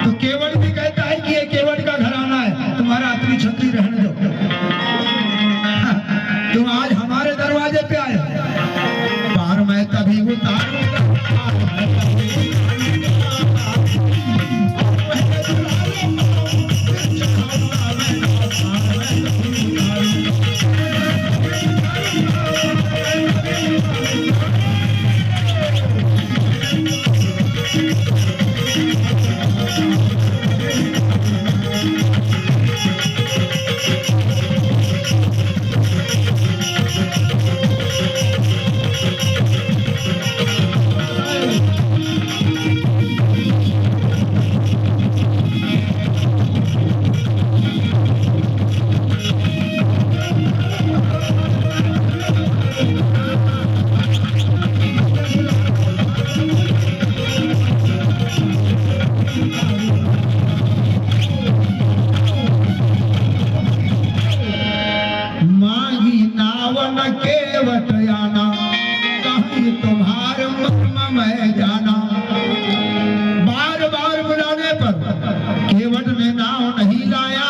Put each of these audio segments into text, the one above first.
तो केवट भी कहता है कि ये केवट का घराना है, तुम्हारा अतरी छतरी रहने दो। तुम आज हमारे दरवाजे पे आए, पार मैं तभी उतारूंगा। केवट आना कहीं तुम्हार मर्म में जाना। बार बार बुलाने पर केवट ने नाव नहीं लाया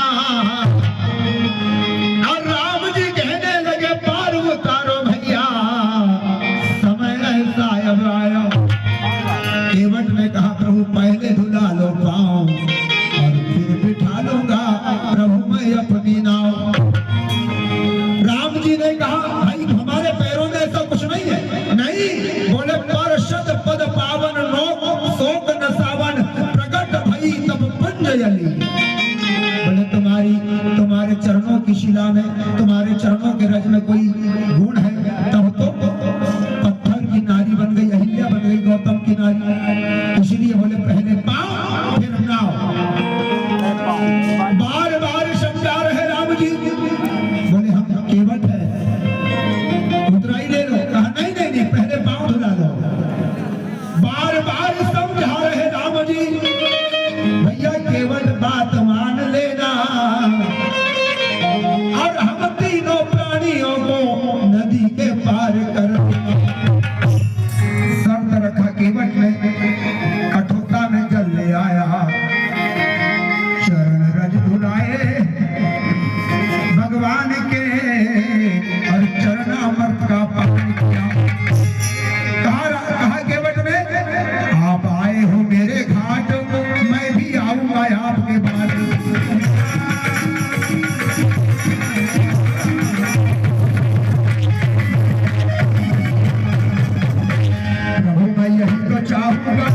और राम जी कहने लगे पार उतारो भैया, समय ऐसा अब आया। केवट ने कहा प्रभु पहले धुला लो पाँव और फिर बिठा लूंगा प्रभु मैं अपनी नाव। राम जी ने कहा भाई हमारे पैरों में ऐसा कुछ नहीं है। नहीं, बोले परशद पद पावन नोक शोक न सावन प्रकट भई तब पंजयली। बोले तुम्हारे चरणों की शिला में, तुम्हारे चरणों के रज में कोई गुण है तब तो पत्थर की नारी बन गई, अहिल्या बन गई, गौतम की नारी। इसलिए बोले पहले पाँव फिर नाव। बार बार समझा रहे राम जी, बोले हम केवट है, उतराई ले लो। कहा नहीं नहीं नहीं, पहले पाँव धुला लो। बार बार समझा रहे राम जी, भैया केवट बात मान लेना और हम तीनों प्राणियों को नदी के पार कर देना। शर्त रखा केवट ने, कठोता में जल ले आया, चरण रज धुलाए भगवान के और चरणामृत का पान किया। कहा केवट ने आप आए हो मेरे घाट, मैं भी आऊंगा आपके बाद। प्रभु मैं यही तो चाहूंगा,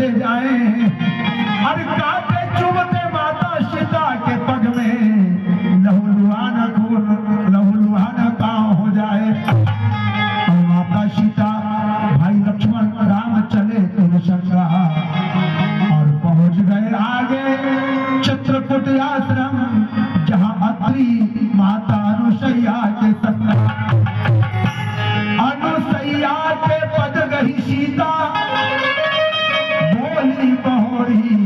चले जाए। अरे काटे चुभते माता सीता के पग में, लहूलुहान खून लहूलुहान पाँव हो जाए। और माता सीता भाई लक्ष्मण राम चले तुलसंगा और पहुंच गए आगे चित्रकूट आश्रम, जहां अत्रि माता अनुसैया के संग अनुसैया के पद गही सीता, बोली बहोरी